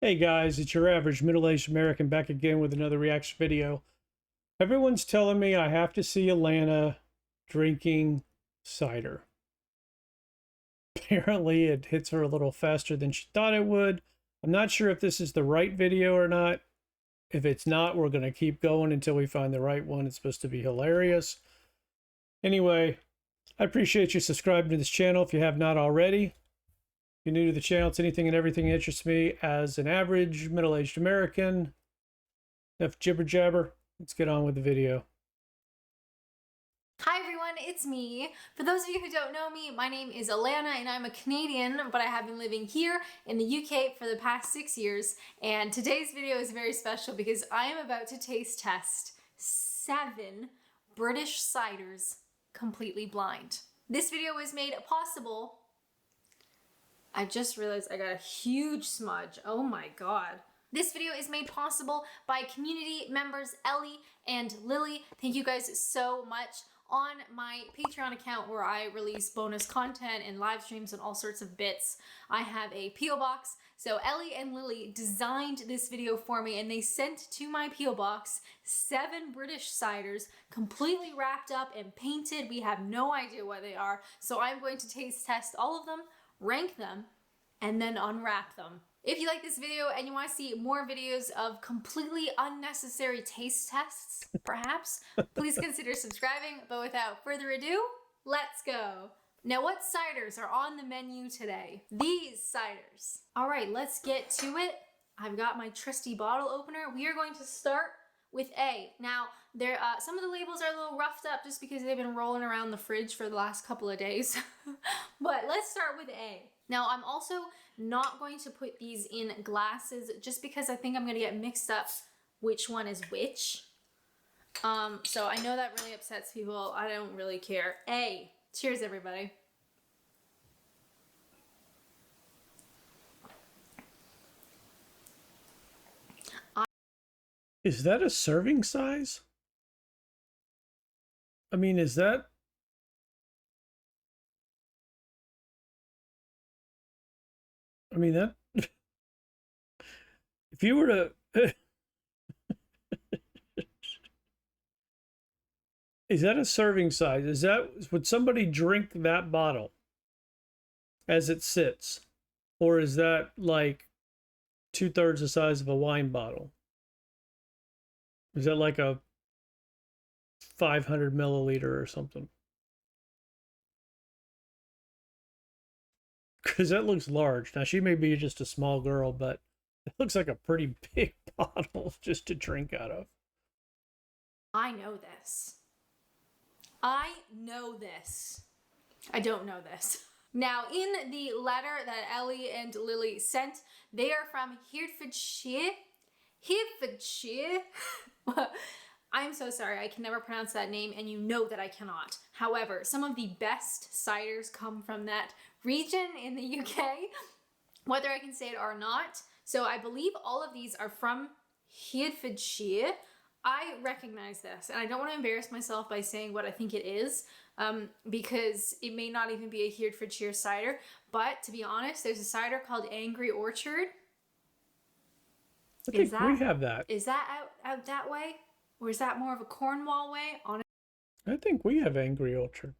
Hey guys, it's your average middle-aged American back again with another reaction video. Everyone's telling me I have to see Alana drinking cider. Apparently it hits her a little faster than she thought it would. I'm not sure if this is the right video or not. If it's not, we're going to keep going until we find the right one. It's supposed to be hilarious. Anyway, I appreciate you subscribing to this channel if you have not already. If you're new to the channel, it's anything and everything that interests me as an average middle-aged American. Enough jibber jabber. Let's get on with the video. Hi everyone, it's me. For those of you who don't know me, my name is Alana and I'm a Canadian, but I have been living here in the UK for the past 6 years. And today's video is very special because I am about to taste test 7 British ciders completely blind. This video was made possible. I just realized I got a huge smudge. Oh my god. This video is made possible by community members Ellie and Lily. Thank you guys so much. On my Patreon account where I release bonus content and live streams and all sorts of bits, I have a P.O. box. So Ellie and Lily designed this video for me and they sent to my P.O. box 7 British ciders completely wrapped up and painted. We have no idea what they are. So I'm going to taste test all of them, rank them, and then unwrap them. If you like this video and you want to see more videos of completely unnecessary taste tests, perhaps, please consider subscribing. But without further ado, let's go. Now, what ciders are on the menu today? These ciders. All right, let's get to it. I've got my trusty bottle opener. We are going to start with A. Now, some of the labels are a little roughed up just because they've been rolling around the fridge for the last couple of days. But let's start with A. Now, I'm also not going to put these in glasses just because I think I'm going to get mixed up which one is which. So I know that really upsets people. I don't really care. A. Cheers, everybody. Is that a serving size? I mean, is that... I mean, that... If you were to... Is that a serving size? Is that... Would somebody drink that bottle as it sits? Or is that like 2/3 the size of a wine bottle? Is that like a 500 milliliter or something? Because that looks large. Now, she may be just a small girl, but it looks like a pretty big bottle just to drink out of. I know this. I know this. I don't know this. Now, in the letter that Ellie and Lily sent, they are from Hertfordshire. Hertfordshire. I'm so sorry, I can never pronounce that name, and you know that I cannot. However, some of the best ciders come from that region in the UK, whether I can say it or not. So I believe all of these are from Hertfordshire. I recognize this, and I don't want to embarrass myself by saying what I think it is, because it may not even be a Hertfordshire cider, but to be honest, there's a cider called Angry Orchard. I think we have that. Is that out that way? Or is that more of a Cornwall way? I think we have Angry Orchard.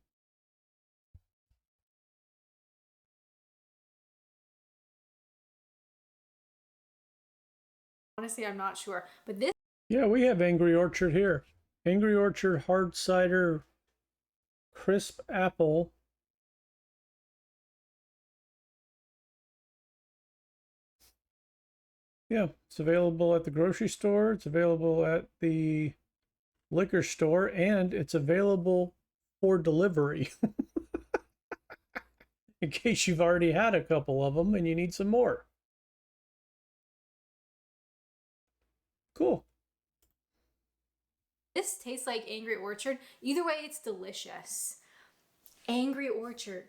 Honestly, I'm not sure. But this... Yeah, we have Angry Orchard here. Angry Orchard hard cider crisp apple. Yeah, it's available at the grocery store. It's available at the liquor store, and it's available for delivery. In case you've already had a couple of them and you need some more. Cool. This tastes like Angry Orchard. Either way, it's delicious. Angry Orchard.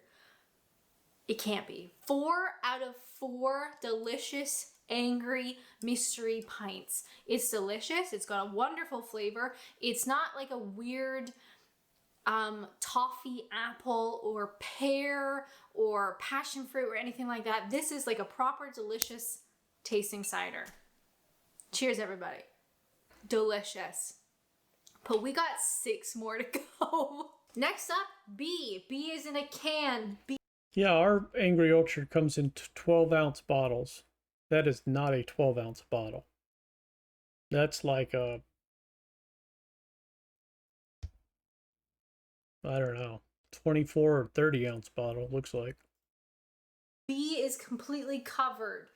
It can't be. 4 out of 4 delicious angry mystery pints. It's delicious. It's got a wonderful flavor. It's not like a weird toffee apple or pear or passion fruit or anything like that. This is like a proper delicious tasting cider. Cheers, everybody. Delicious. But we got 6 more to go. Next up, B. B is in a can. B. Yeah, our Angry Orchard comes in 12-ounce bottles. That is not a 12-ounce bottle. That's like a, I don't know, 24 or 30-ounce bottle, looks like. B is completely covered.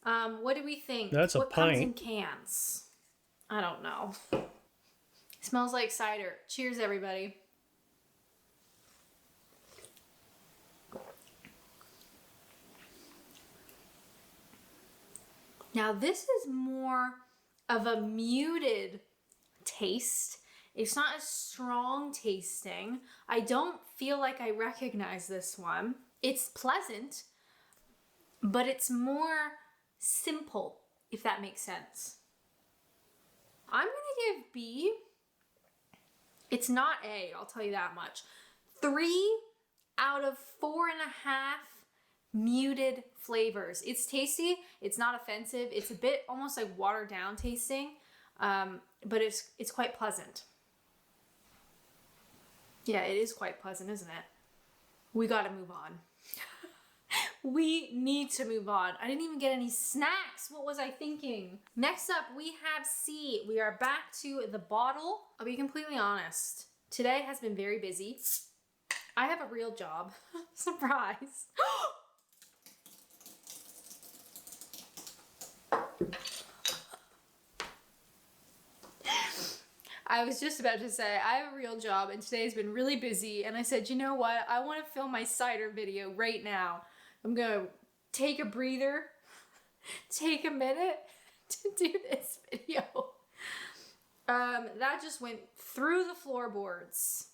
What do we think? That's a what comes in pint. cans? I don't know. Smells like cider. Cheers, everybody. Now this is more of a muted taste. It's not as strong tasting. I don't feel like I recognize this one. It's pleasant, but it's more simple, if that makes sense. I'm gonna give B, it's not A, I'll tell you that much. 3 out of 4.5 muted flavors. It's tasty, it's not offensive, it's a bit almost like watered down tasting, but it's quite pleasant. Yeah, it is quite pleasant, isn't it? We gotta move on. We need to move on. I didn't even get any snacks. What was I thinking? Next up, we have C. We are back to the bottle. I'll be completely honest. Today has been very busy. I have a real job. Surprise. I was just about to say, I have a real job and today has been really busy. And I said, you know what? I want to film my cider video right now. I'm going to take a breather, take a minute to do this video. That just went through the floorboards.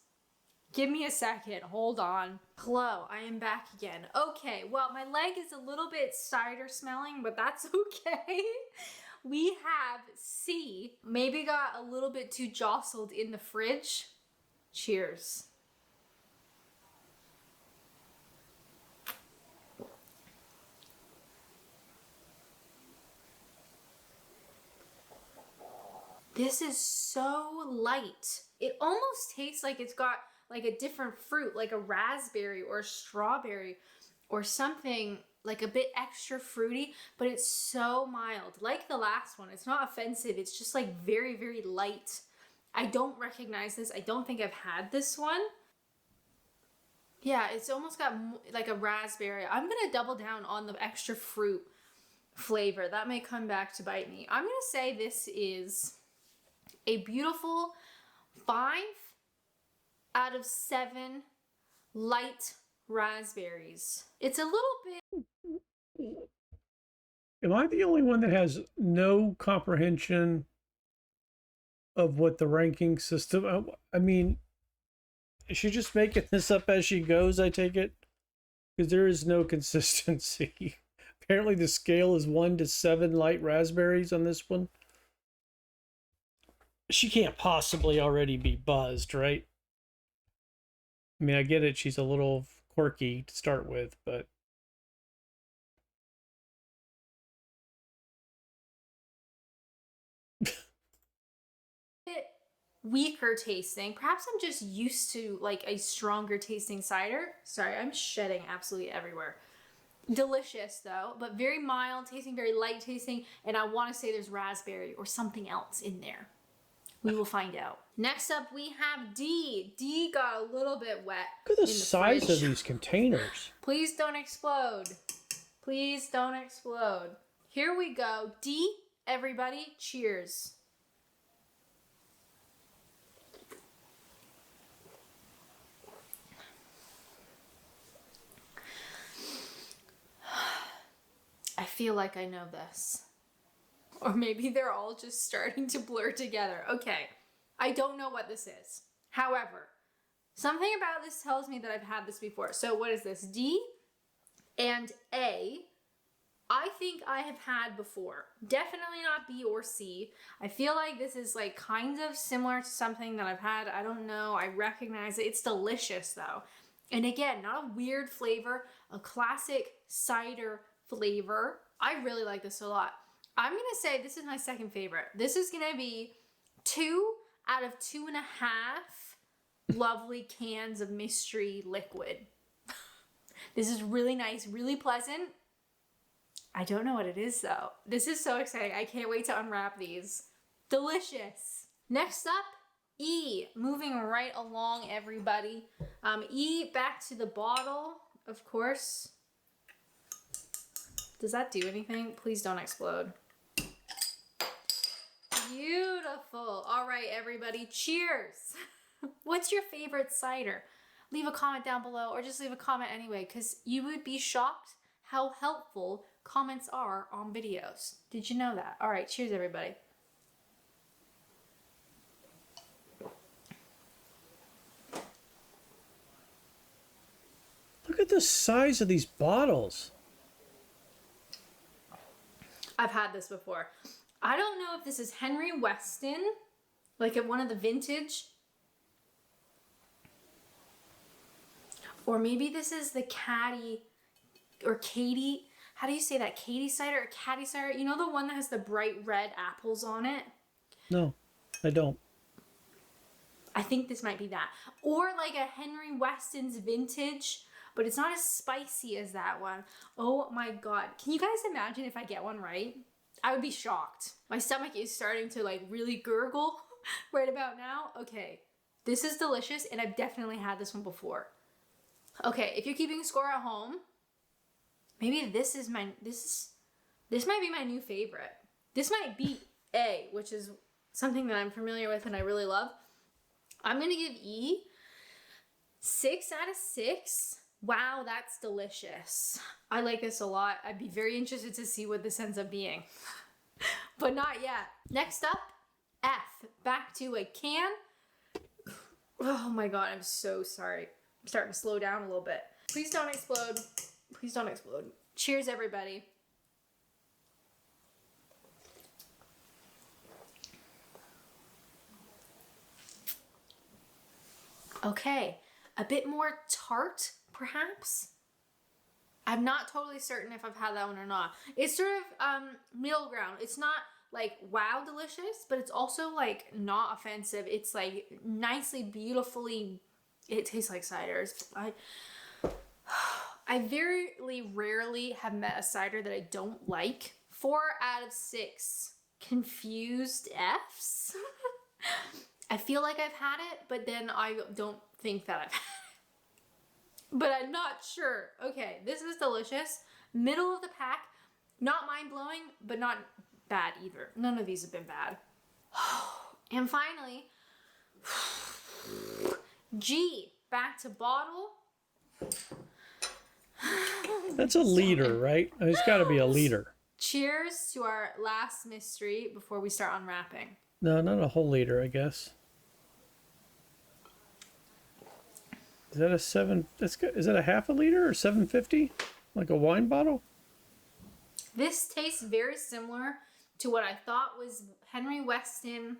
Give me a second. Hold on. Hello, I am back again. Okay, well, my leg is a little bit cider smelling, but that's okay. We have C. Maybe got a little bit too jostled in the fridge. Cheers. This is so light. It almost tastes like it's got like a different fruit, like a raspberry or a strawberry or something like a bit extra fruity, but it's so mild. Like the last one, it's not offensive. It's just like very, very light. I don't recognize this. I don't think I've had this one. Yeah, it's almost got like a raspberry. I'm gonna double down on the extra fruit flavor. That may come back to bite me. I'm gonna say this is a beautiful 5 out of 7 light raspberries. It's a little bit... Am I the only one that has no comprehension of what the ranking system... I mean, is she just making this up as she goes, I take it? Because there is no consistency. Apparently the scale is 1 to 7 light raspberries on this one. She can't possibly already be buzzed, right? I mean, I get it, she's a little quirky to start with, but... weaker tasting. Perhaps I'm just used to like a stronger tasting cider. Sorry, I'm shedding absolutely everywhere. Delicious though, but very mild tasting, very light tasting, and I want to say there's raspberry or something else in there. We will find out. Next up, we have D. D got a little bit wet. Look at the size of these containers. Please don't explode. Please don't explode. Here we go. D, everybody, cheers. I feel like I know this. Or maybe they're all just starting to blur together. Okay, I don't know what this is. However, something about this tells me that I've had this before. So what is this? D and A, I think I have had before. Definitely not B or C. I feel like this is like kind of similar to something that I've had. I don't know. I recognize it. It's delicious though. And again, not a weird flavor, a classic cider flavor. I really like this a lot. I'm going to say this is my second favorite. This is going to be 2 out of 2.5 lovely cans of mystery liquid. This is really nice, really pleasant. I don't know what it is though. This is so exciting. I can't wait to unwrap these. Delicious. Next up, E. Moving right along, everybody. E, back to the bottle, of course. Does that do anything? Please don't explode. Beautiful. All right, everybody, cheers. What's your favorite cider? Leave a comment down below, or just leave a comment anyway, because you would be shocked how helpful comments are on videos. Did you know that? All right, cheers, everybody. Look at the size of these bottles. I've had this before. I don't know if this is Henry Weston, like at one of the vintage, or maybe this is the Caddy or Katie. How do you say that? Katie cider or Caddy cider? You know, the one that has the bright red apples on it? No, I don't. I think this might be that. Or like a Henry Weston's vintage, but it's not as spicy as that one. Oh my God. Can you guys imagine if I get one right? I would be shocked. My stomach is starting to like really gurgle right about now. Okay, this is delicious, and I've definitely had this one before. Okay, if you're keeping score at home, maybe this might be my new favorite. This might be A, which is something that I'm familiar with and I really love. I'm gonna give E 6 out of 6. Wow, that's delicious. I like this a lot. I'd be very interested to see what this ends up being. But not yet. Next up, F. Back to a can. Oh my God, I'm so sorry. I'm starting to slow down a little bit. Please don't explode. Please don't explode. Cheers, everybody. Okay, a bit more tart, perhaps. I'm not totally certain if I've had that one or not. It's sort of middle ground. It's not like wow delicious, but it's also like not offensive. It's like nicely, beautifully, it tastes like ciders. I very rarely have met a cider that I don't like. 4 out of 6 confused Fs. I feel like I've had it, but then I don't think that I've had it. But I'm not sure. Okay, this is delicious. Middle of the pack. Not mind-blowing, but not bad either. None of these have been bad. And finally, G. Back to bottle. That's a liter, right? It's got to be a liter. Cheers to our last mystery before we start unwrapping. No, not a whole liter, I guess. Is that a 7? That's good. Is that a half a liter or 750? Like a wine bottle? This tastes very similar to what I thought was Henry Weston.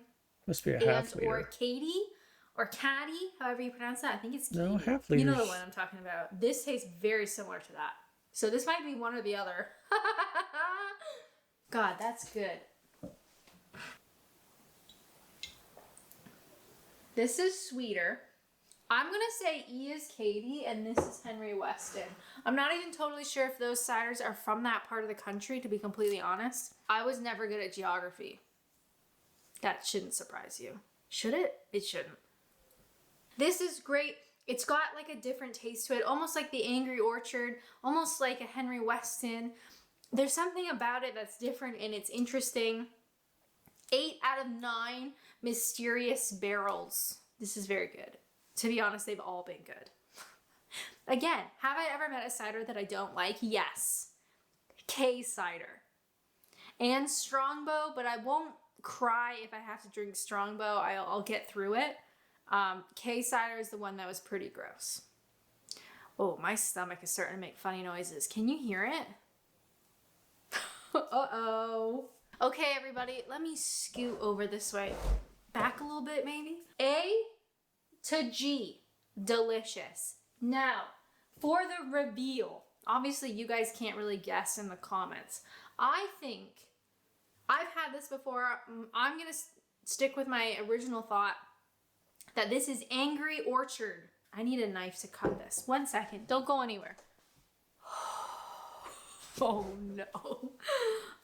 Must be a half liter. Or Katie or Caddy, however you pronounce that. I think it's Katie. No, half liters. You know the one I'm talking about. This tastes very similar to that. So this might be one or the other. God, that's good. This is sweeter. I'm going to say E is Katie and this is Henry Weston. I'm not even totally sure if those ciders are from that part of the country, to be completely honest. I was never good at geography. That shouldn't surprise you. Should it? It shouldn't. This is great. It's got like a different taste to it, almost like the Angry Orchard, almost like a Henry Weston. There's something about it that's different and it's interesting. 8 out of 9 mysterious barrels. This is very good. To be honest, they've all been good. Again, have I ever met a cider that I don't like? Yes. K cider. And Strongbow, but I won't cry if I have to drink Strongbow. I'll get through it. K cider is the one that was pretty gross. Oh, my stomach is starting to make funny noises. Can you hear it? Uh-oh. Okay, everybody, let me scoot over this way. Back a little bit, maybe. A to G. Delicious. Now, for the reveal. Obviously, you guys can't really guess in the comments. I think I've had this before. I'm going to stick with my original thought that this is Angry Orchard. I need a knife to cut this. 1 second. Don't go anywhere. Oh no.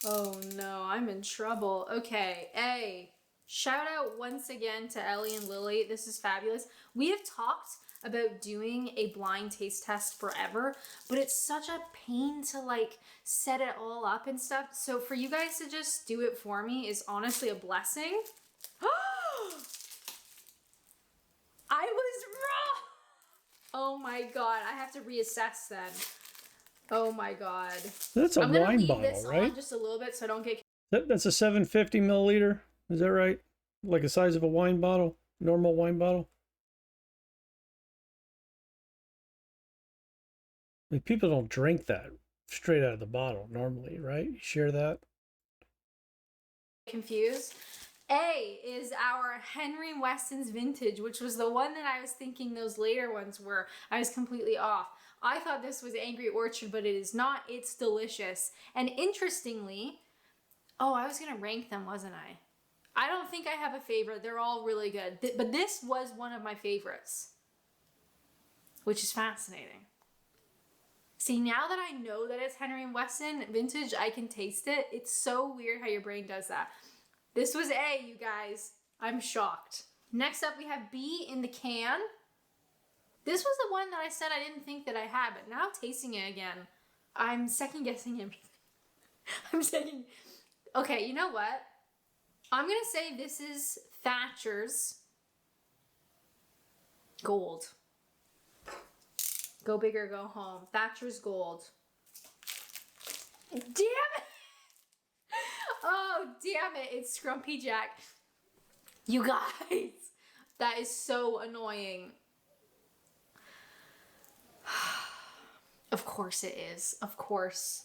Oh no, I'm in trouble. Okay, A. Shout out once again to Ellie and Lily. This is fabulous. We have talked about doing a blind taste test forever, but it's such a pain to like set it all up and stuff. So for you guys to just do it for me is honestly a blessing. I was wrong. Oh my god, I have to reassess then. Oh my god. That's a I'm gonna wine leave bottle, this right? on just a little bit so I don't get. That's a 750 milliliter. Is that right? Like the size of a wine bottle, normal wine bottle. Like people don't drink that straight out of the bottle normally, right? You share that. Confused. A is our Henry Weston's vintage, which was the one that I was thinking those later ones were. I was completely off. I thought this was Angry Orchard, but it is not. It's delicious. And interestingly, oh, I was going to rank them, wasn't I? I don't think I have a favorite. They're all really good. But this was one of my favorites, which is fascinating. See, now that I know that it's Henry & Weston vintage, I can taste it. It's so weird how your brain does that. This was A, you guys. I'm shocked. Next up, we have B in the can. This was the one that I said I didn't think that I had, but now tasting it again, I'm second guessing everything. Okay, you know what? I'm gonna say this is Thatcher's Gold. Go big or go home. Thatcher's Gold. Damn it! Oh, damn it. It's Scrumpy Jack. You guys, that is so annoying. Of course it is. Of course.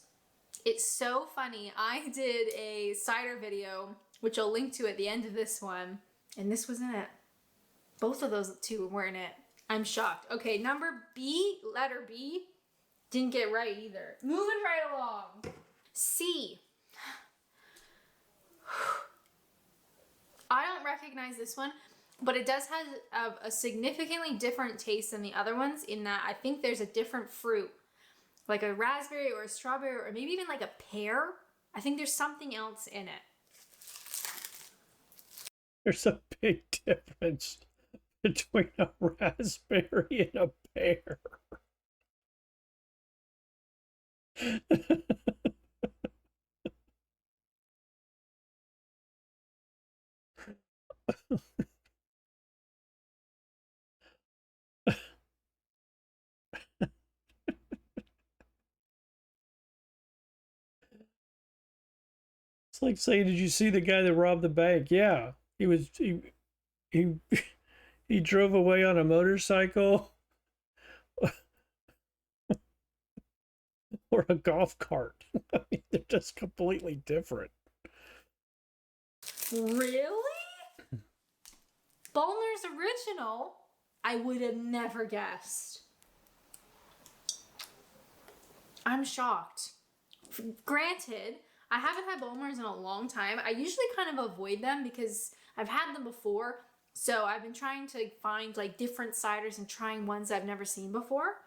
It's so funny. I did a cider video, which I'll link to at the end of this one, and this was in it. Both of those two were in it. I'm shocked. Okay, number B, letter B, didn't get right either. Moving right along. C. I don't recognize this one, but it does have a significantly different taste than the other ones in that I think there's a different fruit, like a raspberry or a strawberry or maybe even like a pear. I think there's something else in it. There's a big difference between a raspberry and a pear. It's like saying, did you see the guy that robbed the bank? Yeah, he he drove away on a motorcycle or a golf cart. I mean, they're just completely different. Really? Ballmer's original? I would have never guessed. I'm shocked. Granted, I haven't had Ballmer's in a long time. I usually kind of avoid them because I've had them before. So I've been trying to find like different ciders and trying ones I've never seen before.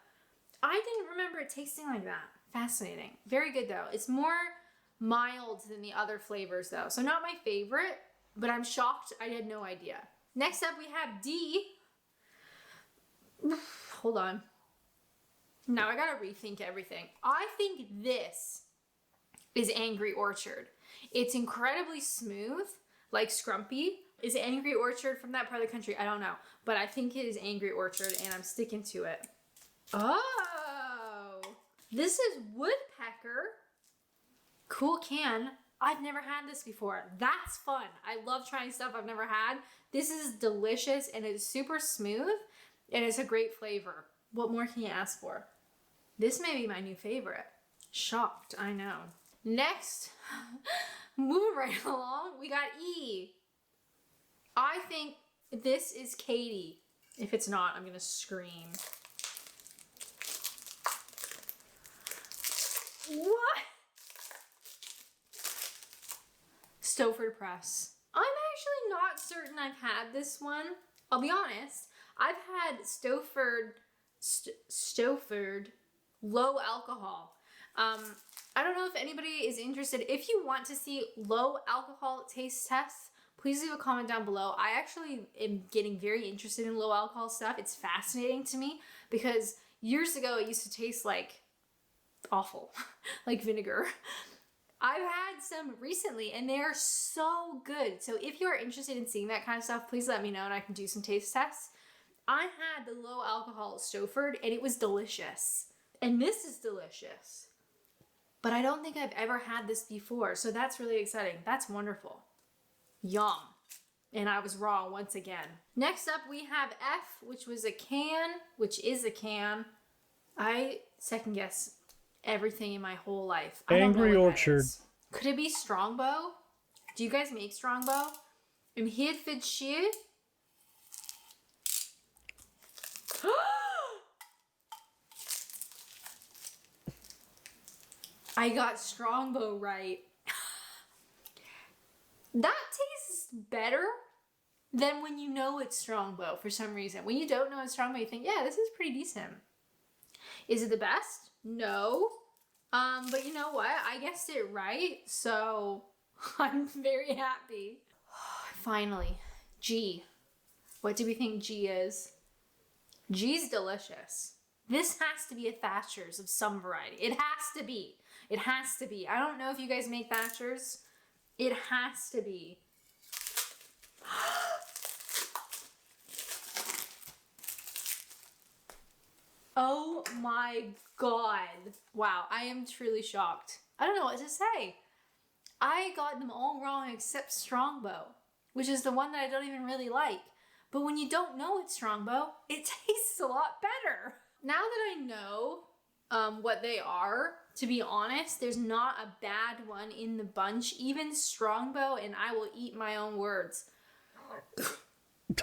I didn't remember it tasting like that. Fascinating. Very good though. It's more mild than the other flavors though. So not my favorite, but I'm shocked. I had no idea. Next up we have D. Hold on. Now I gotta rethink everything. I think this is Angry Orchard. It's incredibly smooth, like Scrumpy. Is it Angry Orchard from that part of the country? I don't know. But I think it is Angry Orchard and I'm sticking to it. Oh, this is Woodpecker. Cool can. I've never had this before. That's fun. I love trying stuff I've never had. This is delicious and it's super smooth and it's a great flavor. What more can you ask for? This may be my new favorite. Shocked, I know. Next, moving right along, we got E. I think this is Katie. If it's not, I'm gonna scream. What? Stowford Press. I'm actually not certain I've had this one. I'll be honest. I've had Stowford low alcohol. I don't know if anybody is interested. If you want to see low alcohol taste tests, please leave a comment down below. I actually am getting very interested in low alcohol stuff. It's fascinating to me because years ago it used to taste like awful, like vinegar. I've had some recently and they are so good. So if you're interested in seeing that kind of stuff, please let me know and I can do some taste tests. I had the low alcohol Stowford and it was delicious. And this is delicious. But I don't think I've ever had this before. So that's really exciting. That's wonderful. Yum. And I was wrong once again. Next up we have F, which was a can, which is a can. I second guess everything in my whole life. Angry Orchard. Could it be Strongbow? Do you guys make Strongbow? I'm here for shit. I got Strongbow right. That tastes better than when you know it's Strongbow for some reason. When you don't know it's Strongbow, you think, yeah, this is pretty decent. Is it the best? No. But you know what? I guessed it right, so I'm very happy. Finally, G. What do we think G is? G's delicious. This has to be a Thatcher's of some variety. It has to be. It has to be. I don't know if you guys make Thatcher's. It has to be. Oh my God. Wow, I am truly shocked. I don't know what to say. I got them all wrong except Strongbow, which is the one that I don't even really like. But when you don't know it's Strongbow, it tastes a lot better. Now that I know what they are, to be honest, there's not a bad one in the bunch. Even Strongbow, and I will eat my own words.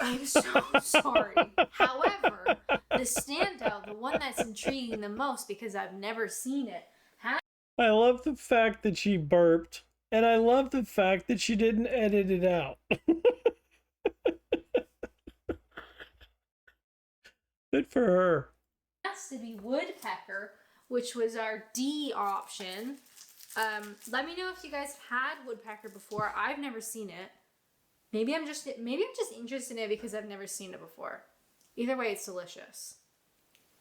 I'm so sorry. However, the standout, the one that's intriguing the most because I've never seen it. I love the fact that she burped, and I love the fact that she didn't edit it out. Good for her. Has to be Woodpecker, which was our D option. Let me know if you guys have had Woodpecker before. I've never seen it. Maybe I'm just interested in it because I've never seen it before. Either way, it's delicious.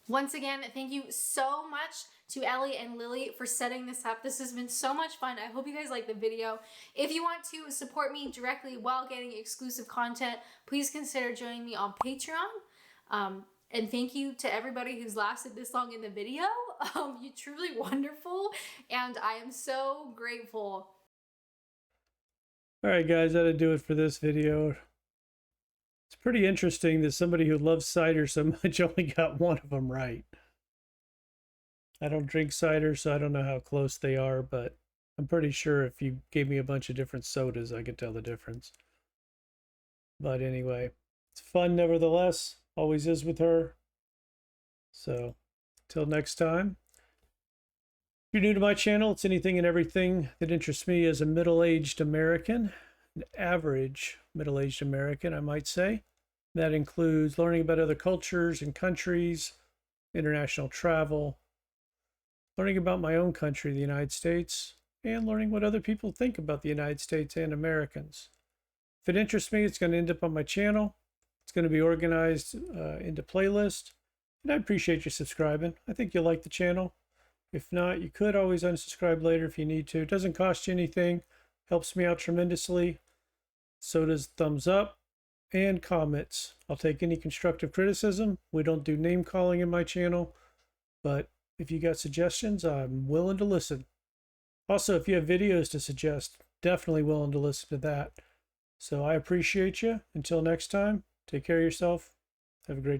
Once again, thank you so much to Ellie and Lily for setting this up. This has been so much fun. I hope you guys like the video. If you want to support me directly while getting exclusive content, please consider joining me on Patreon. And thank you to everybody who's lasted this long in the video. You're truly wonderful, and I am so grateful. Alright guys, that'll do it for this video. It's pretty interesting that somebody who loves cider so much only got one of them right. I don't drink cider, so I don't know how close they are, but I'm pretty sure if you gave me a bunch of different sodas, I could tell the difference. But anyway, it's fun nevertheless. Always is with her. So, till next time. If you're new to my channel, it's anything and everything that interests me as a middle-aged American, an average middle-aged American, I might say. That includes learning about other cultures and countries, international travel, learning about my own country, the United States, and learning what other people think about the United States and Americans. If it interests me, it's going to end up on my channel. It's going to be organized into playlists, and I appreciate you subscribing. I think you'll like the channel. If not, you could always unsubscribe later if you need to. It doesn't cost you anything, helps me out tremendously. So does thumbs up and comments. I'll take any constructive criticism. We don't do name calling in my channel, but if you got suggestions, I'm willing to listen. Also, if you have videos to suggest, definitely willing to listen to that. So I appreciate you. Until next time, take care of yourself. Have a great day.